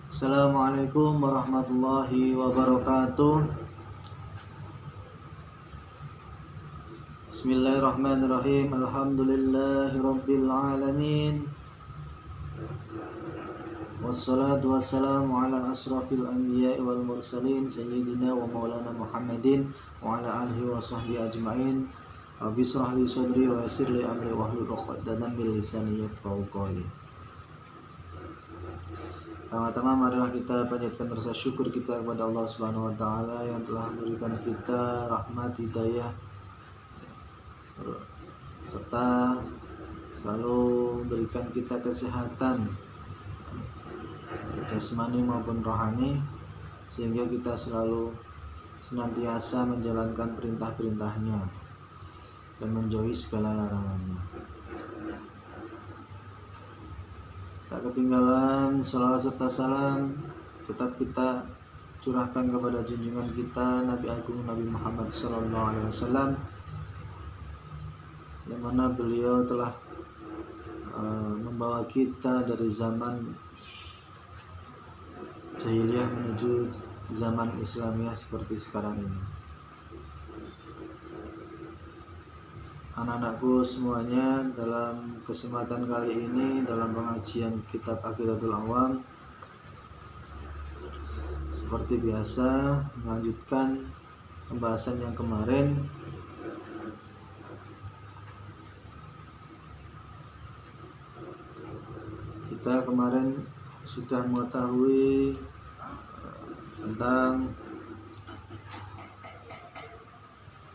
Assalamualaikum warahmatullahi wabarakatuh. Bismillahirrahmanirrahim. Alhamdulillahirabbil alamin. Wassalatu wassalamu ala asrafil anbiya'i wal mursalin sayyidina wa maulana Muhammadin wa ala alihi wa sahbihi ajma'in. Rabbi shrah li sadri wa yassir li amri wahlul 'uqdatam min lisani yafqahu qawli. Pertama-tama marilah kita panjatkan rasa syukur kita kepada Allah Subhanahu wa taala yang telah memberikan kita rahmat hidayah serta selalu memberikan kita kesehatan jasmani maupun rohani sehingga kita selalu senantiasa menjalankan perintah-perintahnya dan menjauhi segala larangannya. Tak ketinggalan salawat serta salam tetap kita curahkan kepada junjungan kita Nabi Agung Nabi Muhammad SAW, yang mana beliau telah membawa kita dari zaman jahiliyah menuju zaman Islamiyah seperti sekarang ini. Anak-anakku semuanya, dalam kesempatan kali ini dalam pengajian kitab Aqidatul Awam, seperti biasa melanjutkan pembahasan yang kemarin. Kita kemarin sudah mengetahui tentang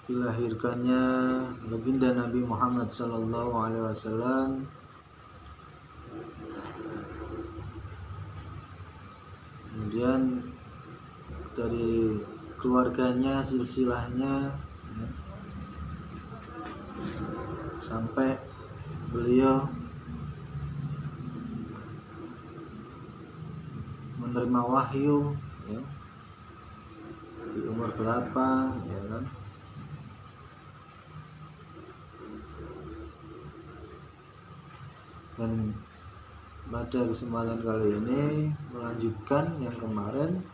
dilahirkannya legenda Nabi Muhammad SAW, kemudian dari keluarganya, silsilahnya, sampai beliau menerima wahyu, ya, di umur berapa, ya kan? Dan pada kesempatan kali ini melanjutkan yang kemarin.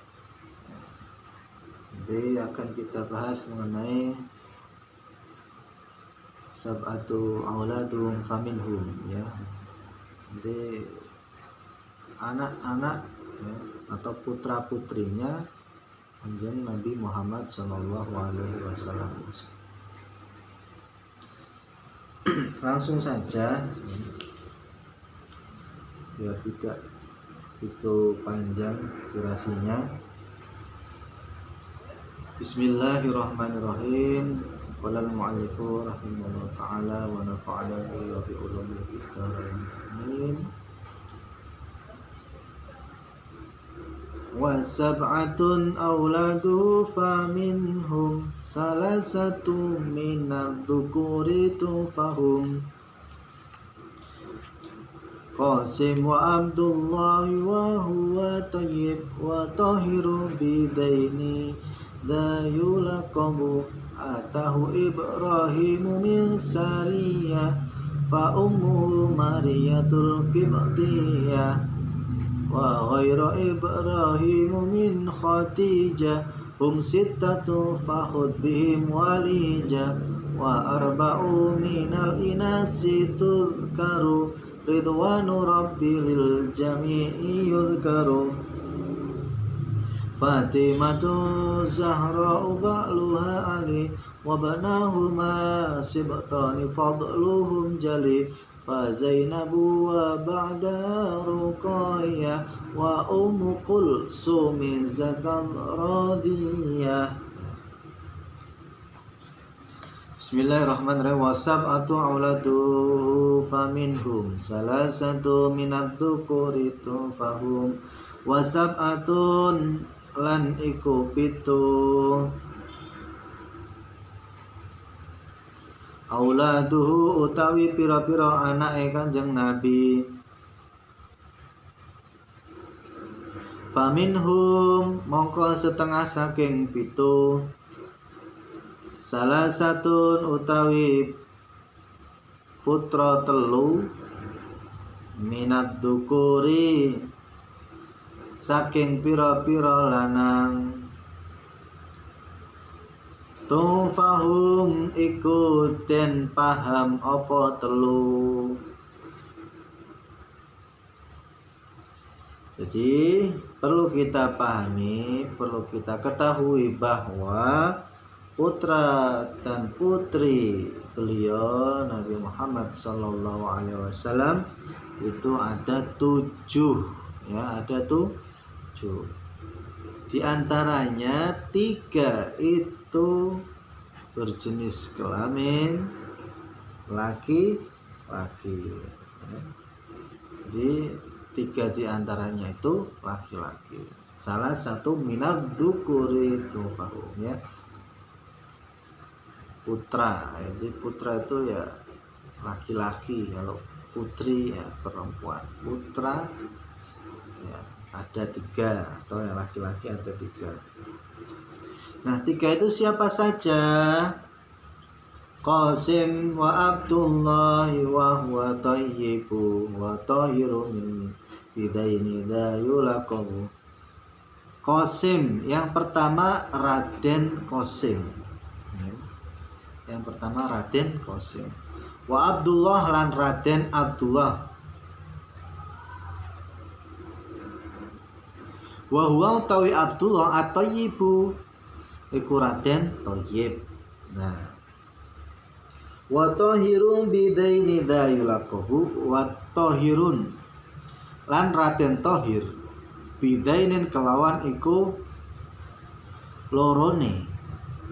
Nanti akan kita bahas mengenai sab'atu auladum faminhum, ya. Jadi anak-anak, ya, atau putra-putrinya kanjeng Nabi Muhammad SAW. Langsung saja, biar tidak itu panjang durasinya. Bismillahirrahmanirrahim. Qala al-mu'allifu rahimahullah ta'ala wa nafa'ana bihi wa bi ulumil fiqh. Amin. Wa sab'atun awladu faminhum salasatu minadh-dhukuri tufahum Qasim wa Abdullah wa huwa tayyib wa tahiru bidaini la yulaqabu atahu Ibrahimu min Sariyah fa ummu Mariyatul Qibtiyah wa ghairu Ibrahimu min Khadijah hum sittatu fahud bihim walija wa arba'u minal inasi tudkaru ridwanu rabbi lil jami'i yudhkaru Fatimatu Zahra ba'luha Ali wa banahuma sibtani fadluhum jali fa Zainabu wa ba'da Ruqayyah wa Ummu Kulsum zakal radiyah. Bismillahirrahmanirrahim. Wasab'atu auladu faminhum salasatu minadh-dhukuri tufahum wasab'atun lan iku pitu auladuhu utawi pira-pira anake Kanjeng Nabi. Faminhum mongko setengah saking pitu salah satun utawi putra telu minad dukuri saking pira-pira lanang. Tufahum iku den paham apa telu. Jadi perlu kita pahami, perlu kita ketahui bahwa putra dan putri beliau Nabi Muhammad SAW itu ada 7, ya, ada 7. Di antaranya 3 itu berjenis kelamin laki-laki. Jadi 3 di antaranya itu laki-laki. Salah satu minad dzukuri tufahum, ya. Putra, jadi putra itu ya laki-laki, kalau putri ya perempuan. Putra ya ada 3, atau yang laki-laki ada 3. Nah 3 itu siapa saja? Qasim wa Abdullah wa huwa thayyibu wa tahiru min bidaini la yulaqabu. Qasim, yang pertama Raden Qasim. Yang pertama Raden Qasim. Wa Abdullah lan Raden Abdullah. Wa huwa utawi Abdullah at-Thayyibu iku Raden Thayyib. Nah, wa tahirun bidaini dayulaqahu wa tahirun lan Raden Tahir bidainin kelawan iku lorone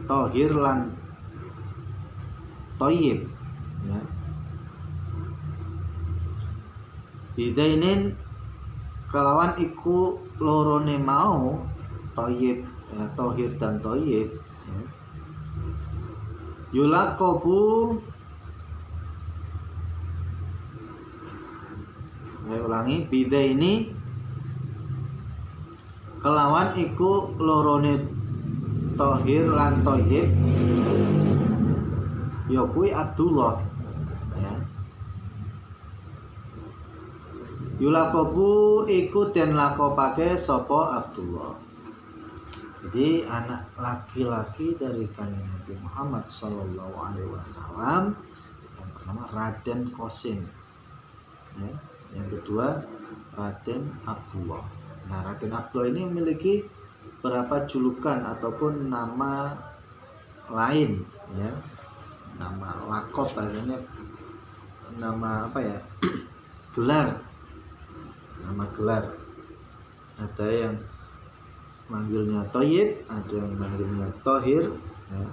Tahir lan Thayyib, ya. Bidainin kelawan iku lorone mau Thayyib, ya, Tahir dan Thayyib, ya. Yulaqabu, saya ulangi, bidaini kelawan iku lorone Tahir lan Thayyib ya kuwi Abdullah, ya. Yulaqabu iku den lakopake sapa Abdullah. Jadi anak laki-laki dari kanjeng Nabi Muhammad SAW yang pertama Raden Qasim, ya. Yang kedua Raden Abdullah. Nah Raden Abdullah ini memiliki beberapa julukan ataupun nama lain, ya. Nama lakop, bahasanya nama apa ya, gelar, nama gelar. Ada yang manggilnya Thayyib, ada yang manggilnya Tahir, ya.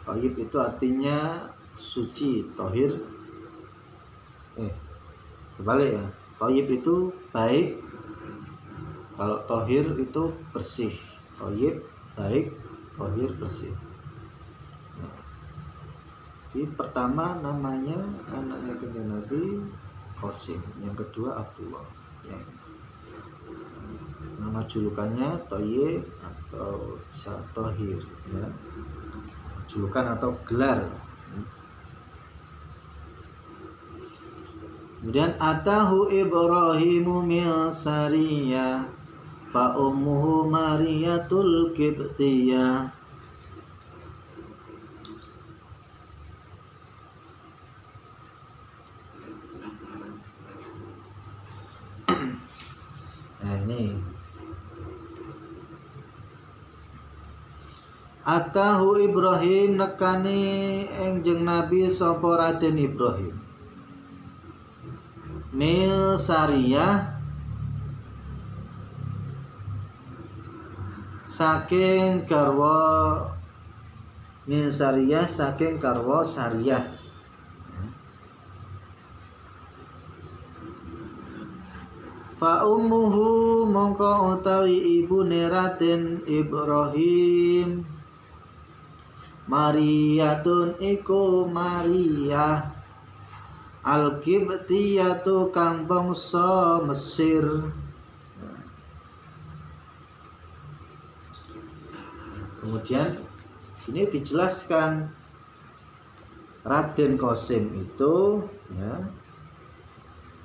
Thayyib itu artinya suci, Tahir kebalik, ya. Thayyib itu baik, kalau Tahir itu bersih. Thayyib baik, Tahir bersih. Jadi pertama namanya anaknya kanjeng Nabi Qasim, yang kedua Abdullah, ya. Nama julukannya Thayyib atau Tahir, ya. Julukan atau gelar. Kemudian atahu Ibrahimu min Sariyah fa ummuhu Mariyatul Qibtiyah. Nah ini atahu Ibrahim nekani enjeng Nabi sapa Raden Ibrahim mil Sariyah saking garwa, min Sariyah saking garwa Sariyah. Fa ummuhu mongko utawi ibune Raden Ibrahim Mariyatun iku Maria Al-Qibtiyatu kang bangsa Mesir. Kemudian sini dijelaskan Raden Qasim itu, ya,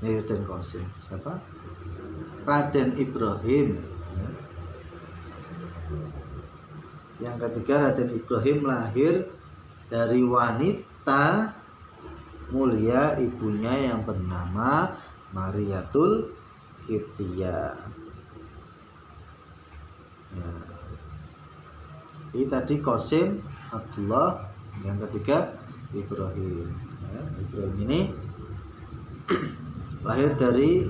Raden Qasim siapa? Raden Ibrahim. Yang ketiga, Raden Ibrahim lahir dari wanita mulia, ibunya yang bernama Mariatul Qibtiyah. Ya. Ini tadi Qasim, Abdullah, yang ketiga Ibrahim. Ya, Ibrahim ini lahir dari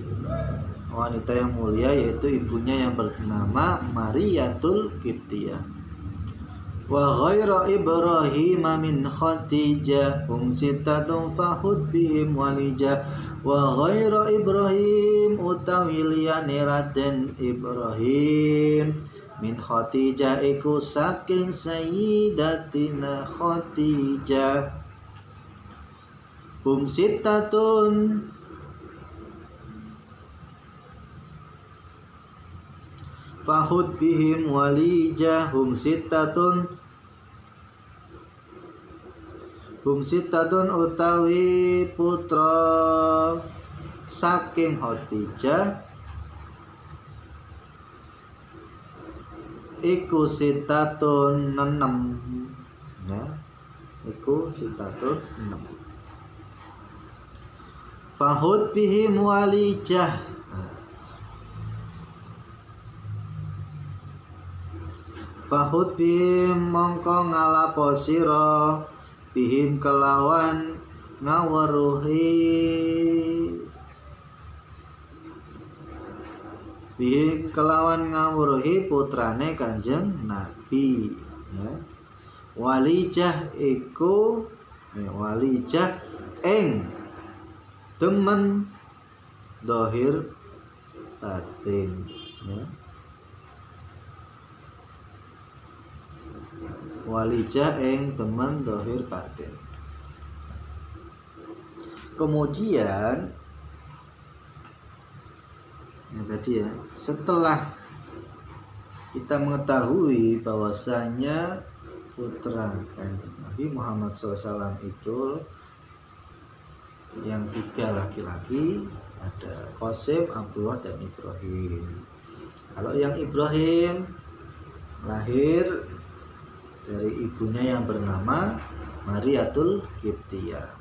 wanita yang mulia, yaitu ibunya yang bernama Mariatul Qibtiyah. Wa ghaira Ibrahim min Khadijah hum sittatun fahud bihim walijah. Wa ghaira Ibrahim utawi liyane Raden Ibrahim min Khadijah iku saking Sayyidatina Khadijah. Hum sittatun fahud bihim walijah. Hum sittatun utawi putra saking Khadijah iku sittatun 6, ya, iku sittatun 6. Fahud bihim walijah. Fahud bihim mongko ngalapo sira bihim kelawan ngaweruhi, bihim kelawan ngawuruhi putrane Kanjeng Nabi, ya. Walijah iku walijah ing temen dohir batin, ya. Walijah ing temen dohir batin. Kemudian ya tadi ya, setelah kita mengetahui bahwasanya putra Kanjeng Nabi Muhammad SAW itu yang 3 laki-laki, ada Qasim, Abdullah, dan Ibrahim. Kalau yang Ibrahim lahir dari ibunya yang bernama Mariatul Qibtiyah.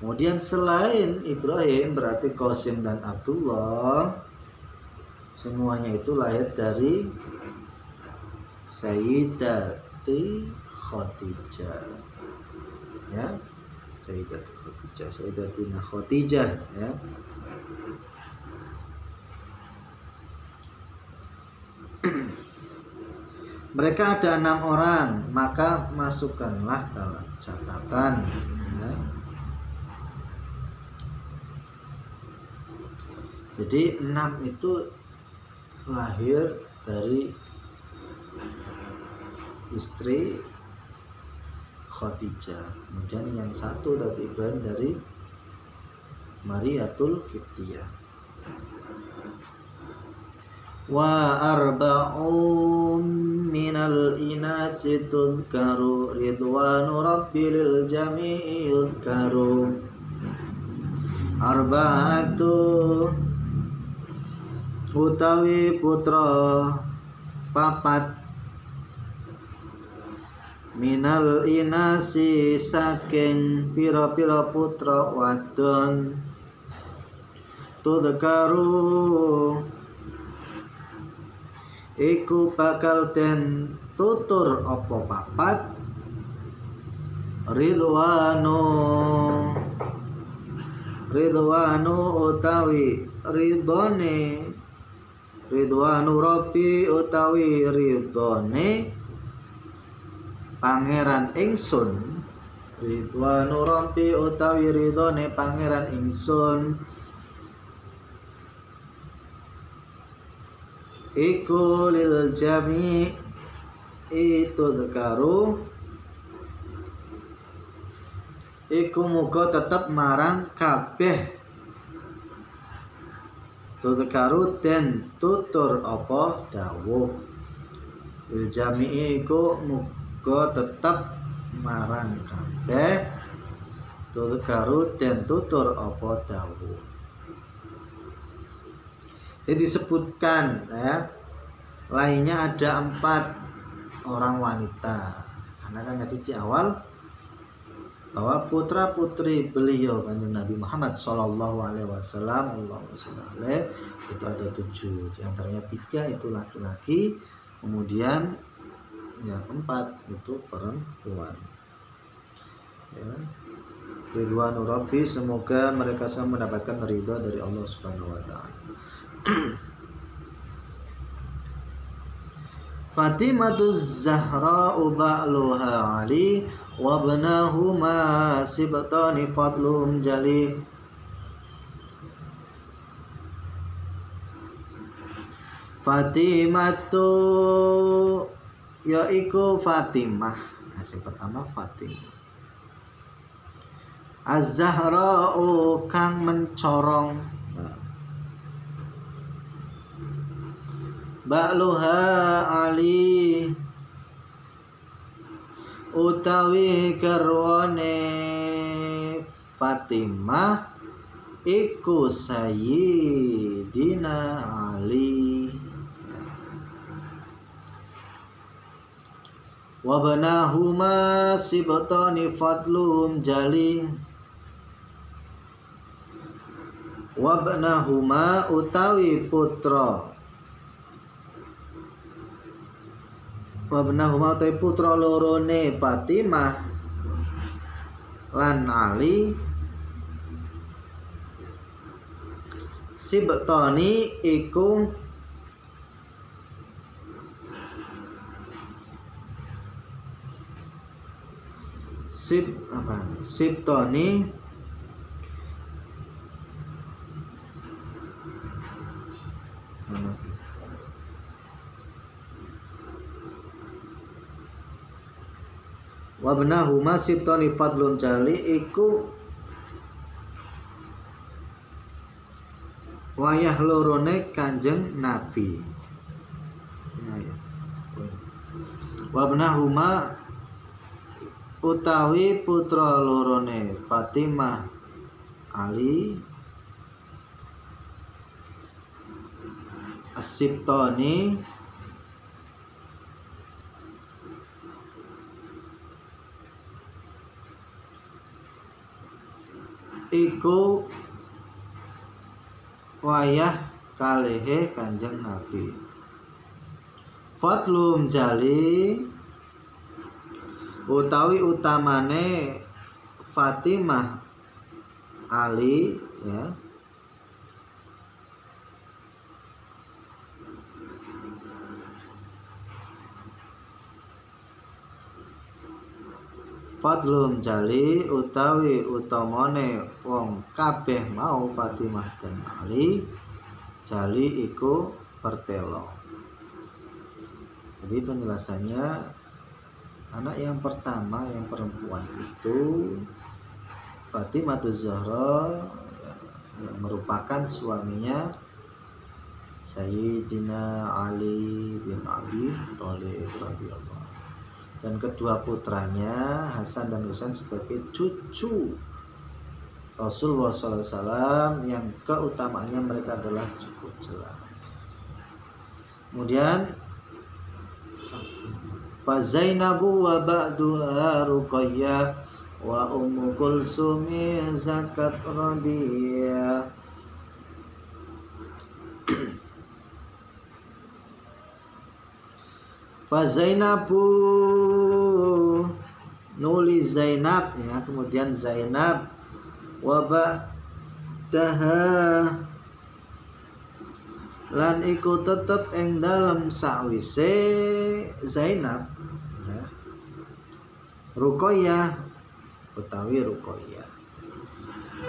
Kemudian selain Ibrahim berarti Qasim dan Abdullah, semuanya itu lahir dari Sayyidati Khadijah, ya, Sayyidati Khadijah, Sayyidatina Khadijah, ya. Mereka ada 6 orang, maka masukkanlah dalam catatan, ya. Jadi 6 itu lahir dari istri Khadijah. Kemudian yang 1 dari Ibrahim dari Mariatul Qibtiyah. Wa arba'un minal inasi tudkaru ridwanu rabbil jami'i yudkaru. Arba'atu utawi putra 4 minal inasi saking pira-pira putra wadon tudkaru iku bakal den tutur apa 4 ridwanu utawi ridone, ridwanu rabbi utawi ridone pangeran ingsun, ridwanu rabbi utawi ridone pangeran ingsun iku lil jami' itu dzakaru iku muga tetep marang kabeh, dzakaru den tutur apa dawuh, lil jami' iku muga tetep marang kabeh, dzakaru den tutur apa dawuh. Jadi disebutkan ya, lainnya ada 4 orang wanita. Karena kan tadi di awal bahwa putra putri beliau kanjeng Nabi Muhammad Shallallahu Alaihi Wasallam itu ada 7. Di antaranya 3 itu laki-laki, kemudian yang 4 itu perempuan. Ya. Ridwanur Rabbi, semoga mereka semua mendapatkan ridha dari Allah Subhanahu wa taala. Fatimatuz Zahra ba'luha Ali wa ibnahuma sibtani fadlum jali. Fatimatu yaiku Fatimah. Yang pertama Fatimah. Az-Zahra'u kang mencorong, ba'luha Ali utawi garwane Fatimah iku Sayyidina Ali wa banahuma sibtani fadlum jali. Wabnahuma utawi putra lorone Fatimah lan Ali sibtani iku sibtani wabnahuma sibtani fadlun jali iku wayah lorone kanjeng Nabi. Wabnahuma utawi putra lorone Fatimah Ali as-sibtani iku wayah kalehe kanjeng Nabi. Fadlum jali utawi utamane Fatimah Ali ya. Fadlum jali utawi utamane wong kabeh mau Fatimah dan Ali jali iku pertelo. Jadi penjelasannya, anak yang pertama yang perempuan itu Fatimatuz Zahra yang merupakan suaminya Sayyidina Ali bin Abi Thalib radhiyallahu. Dan kedua putranya Hasan dan Husain sebagai cucu Rasulullah SAW yang keutamaannya mereka adalah cukup jelas. Kemudian fa Zainabu wa ba'duha Ruqayyah wa Ummu Kulsum zakat radiyah. Fa Zainabu nuli Zainab ya, kemudian Zainab wa ba'daha lan iku tetep ing dalem sakwise Zainab ya, Ruqayyah utawi Ruqayyah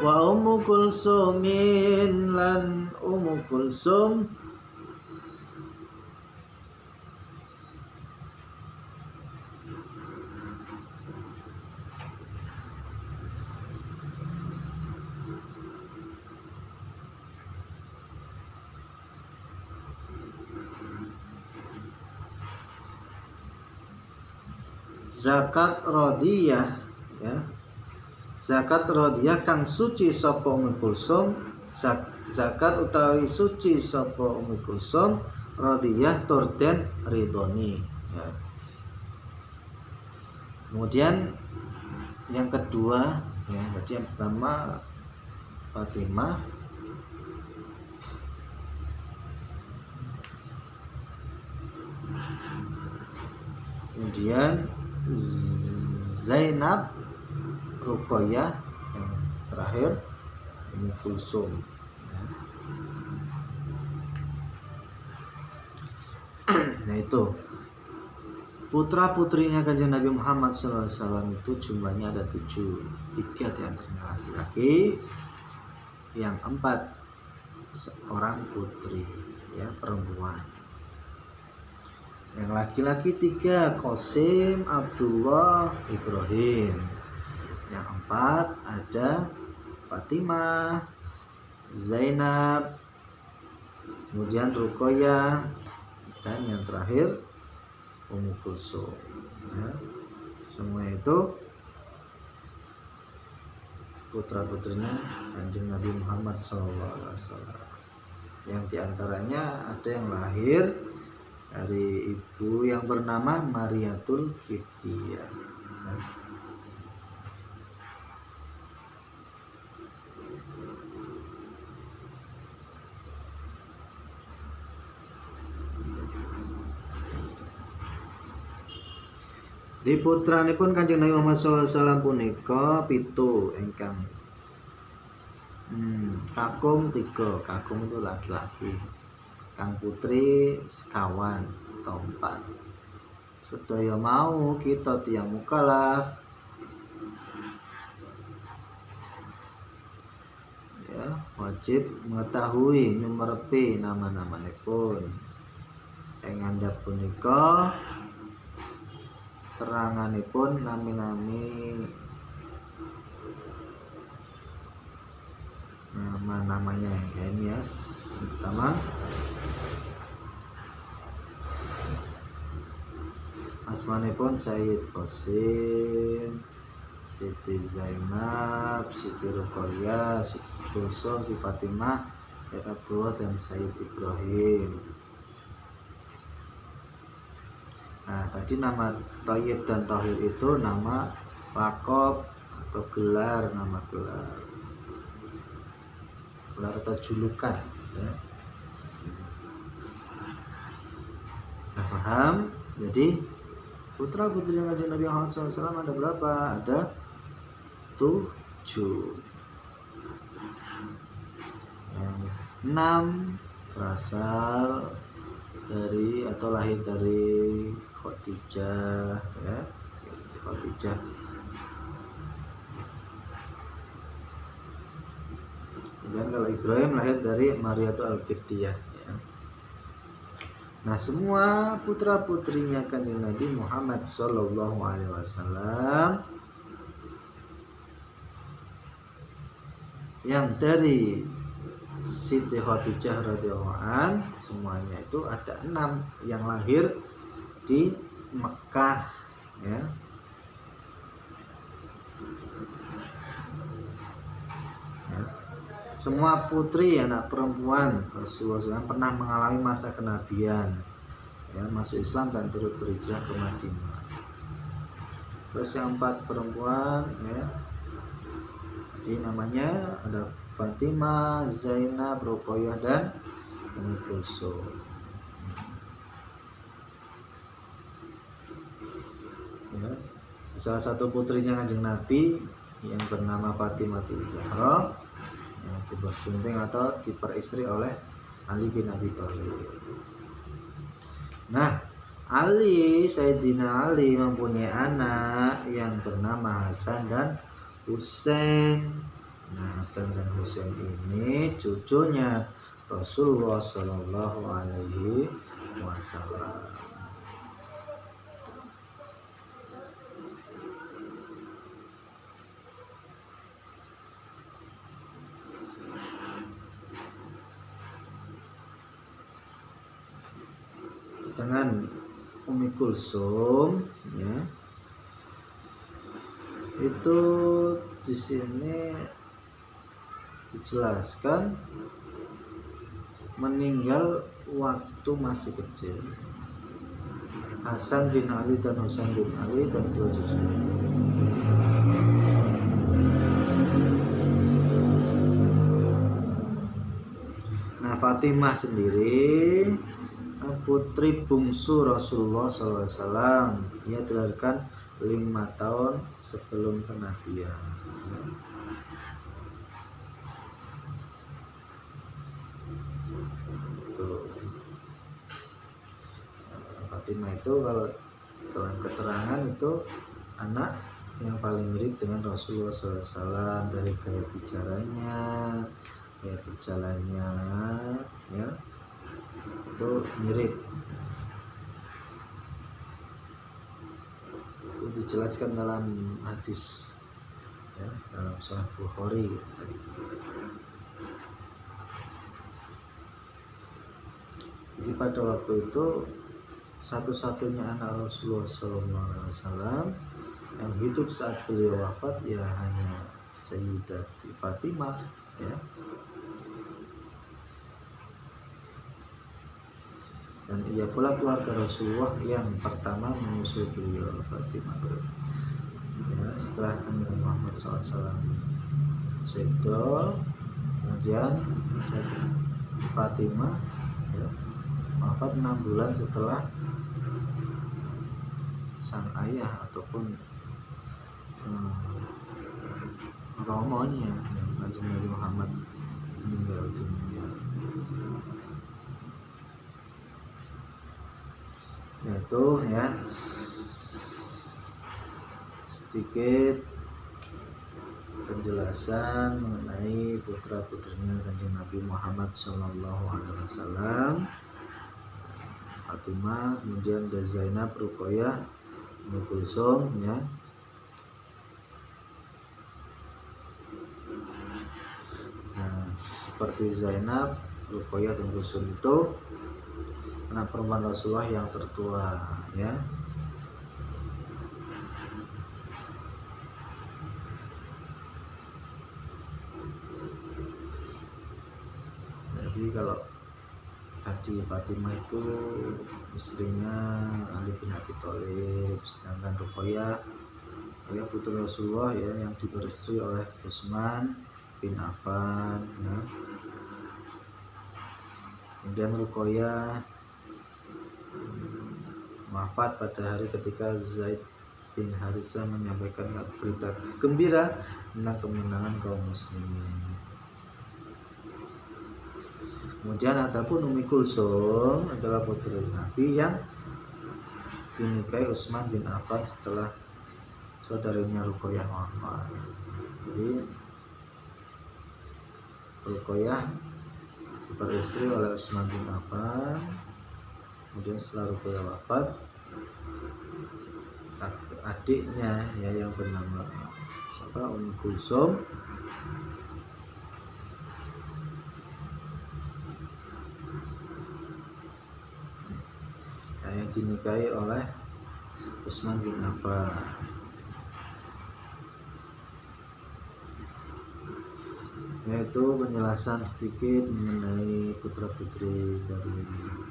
wa Ummu Kulsumin lan Ummu Kulsum zakat radiyah ya. Zakat radiyah kang suci sapa Ummu Kulsum zakat utawi suci sapa Ummu Kulsum radhiyah tur den ridhoni ya. Kemudian yang kedua ya, berarti yang pertama Fatimah, kemudian Zainab, Ruqayyah, yang terakhir Ummu Kulsum ya. Nah itu putra putrinya Kanjeng Nabi Muhammad SAW itu jumlahnya ada 7, 3 diantaranya laki-laki, yang 4 seorang putri ya, perempuan. Yang laki-laki 3 Qasim, Abdullah, Ibrahim. Yang 4 ada Fatimah, Zainab, kemudian Ruqayyah, dan yang terakhir Ummu Kulsum ya. Semua itu putra-putrinya Kanjeng Nabi Muhammad SAW, yang diantaranya ada yang lahir dari ibu yang bernama Mariatul Qibtiyah ya. Di putranipun Kanjeng Nabi Muhammad SAW punika 7 ingkang kakung 3, kakung itu laki-laki, kang putri sekawan atau 4. Sedaya mau kita tiyang mukallaf ya, wajib mengetahui nyumerepi nama-namanipun. Ing ngandhap punika teranganipun nami-nami nama-namanya yang ini ya. Pertama asmanipun Sayyid Qasim, Siti Zainab, Siti Ruqayyah, Siti Kulsum, Siti Fatimah, Sayyid Abdullah, dan Sayyid Ibrahim. Nah, tadi nama Thayyib dan Thahir itu nama laqab atau gelar, nama gelar atau julukan ya. Nah, paham? Jadi putra putri Kanjeng Nabi Muhammad SAW ada berapa? Ada 7. Yang 6 berasal dari atau lahir dari Khadijah ya, Khadijah. Dan kalau Ibrahim lahir dari Mariatul Al-Qibtiyah ya. Nah, semua putra putrinya Kanjeng Nabi Muhammad SAW yang dari Siti Khadijah radhiyallahu an, semuanya itu ada 6 yang lahir di Mekah ya. Semua putri anak perempuan Rasulullah SAW pernah mengalami masa kenabian ya, masuk Islam dan turut berhijrah ke Madinah. Terus yang 4 perempuan ya, jadi namanya ada Fatimah, Zainab, Ruqayyah, dan Ummu Kulsum. Ya. Salah satu putrinya Kanjeng Nabi yang bernama Fatimah Zahra yang dibersunting atau diperistri oleh Ali bin Abi Thalib. Nah, Sayyidina Ali mempunyai anak yang bernama Hasan dan Husain. Nah, Hasan dan Husain ini cucunya Rasulullah Shallallahu Alaihi Wasallam. Dengan Ummu Kulsum ya, itu di sini dijelaskan meninggal waktu masih kecil. Hasan bin Ali dan Husain bin Ali dan dua cucunya. Nah, Fatimah sendiri putri bungsu Rasulullah SAW. Ia dilahirkan 5 tahun sebelum kenabian. Fatimah itu kalau dalam keterangan itu anak yang paling mirip dengan Rasulullah SAW dari gaya bicaranya, gaya berjalannya, ya itu mirip. Itu dijelaskan dalam hadis, ya, dalam Sahih Bukhari. Jadi pada waktu itu satu-satunya anak Rasulullah SAW yang hidup saat beliau wafat ya hanya Sayyidati Fatimah, ya. Dan ia pula keluarga Rasulullah yang pertama menyusul beliau, Fatimah. Ya, setelah Nabi Muhammad SAW sedol, kemudian Fatimah, ya, wafat 6 bulan setelah sang ayah ataupun romonya, Nabi Muhammad meninggal dunia. Yaitu ya sedikit penjelasan mengenai putra-putrinya Kanjeng Nabi Muhammad SAW, Fatimah, kemudian ada Zainab, Ruqayyah, Ummu Kulsum, ya. Nah, seperti Zainab, Ruqayyah dan Kulsum itu anak perempuan Rasulullah yang tertua, ya. Jadi kalau tadi Fatimah itu istrinya Ali bin Abi Thalib, sedangkan Ruqayyah putri Rasulullah, ya, yang diperistri oleh Utsman bin Affan, ya. Kemudian Ruqayyah wafat pada hari ketika Zaid bin Haritsah menyampaikan berita gembira tentang kemenangan kaum muslimin. Kemudian adapun Ummi Kulsum adalah putri Nabi yang dinikahi Utsman bin Affan setelah saudarinya Ruqayyah wafat. Jadi Ruqayyah beristri oleh Utsman bin Affan. Kemudian setelah Ruqayyah wafat, adiknya, ya, yang bernama Ummi Kulsum yang dinikahi oleh Utsman bin Affan. Yaitu penjelasan sedikit mengenai putra-putri dari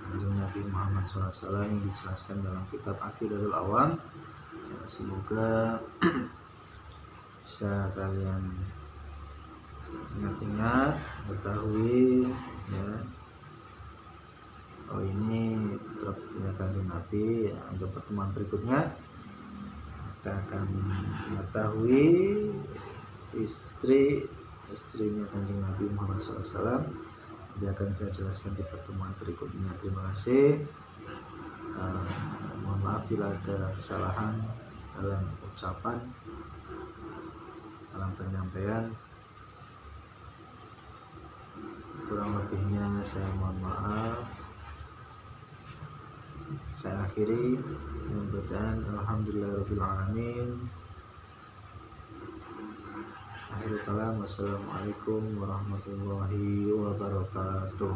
Kanjeng Nabi Muhammad SAW yang dijelaskan dalam kitab Aqidatul Awam. Ya, semoga bisa kalian ingat-ingat, mengetahui, ya, oh ini putra-putrinya Kanjeng Nabi. Ya, untuk pertemuan berikutnya kita akan mengetahui istrinya Kanjeng Nabi Muhammad SAW. Dia akan saya jelaskan di pertemuan berikutnya. Terima kasih. Mohon maaf bila ada kesalahan dalam ucapan, dalam penyampaian. Kurang lebihnya saya mohon maaf. Saya akhiri dengan bacaan Alhamdulillahirabbil alamin. Akhirul kalam, wassalamualaikum warahmatullahi wabarakatuh.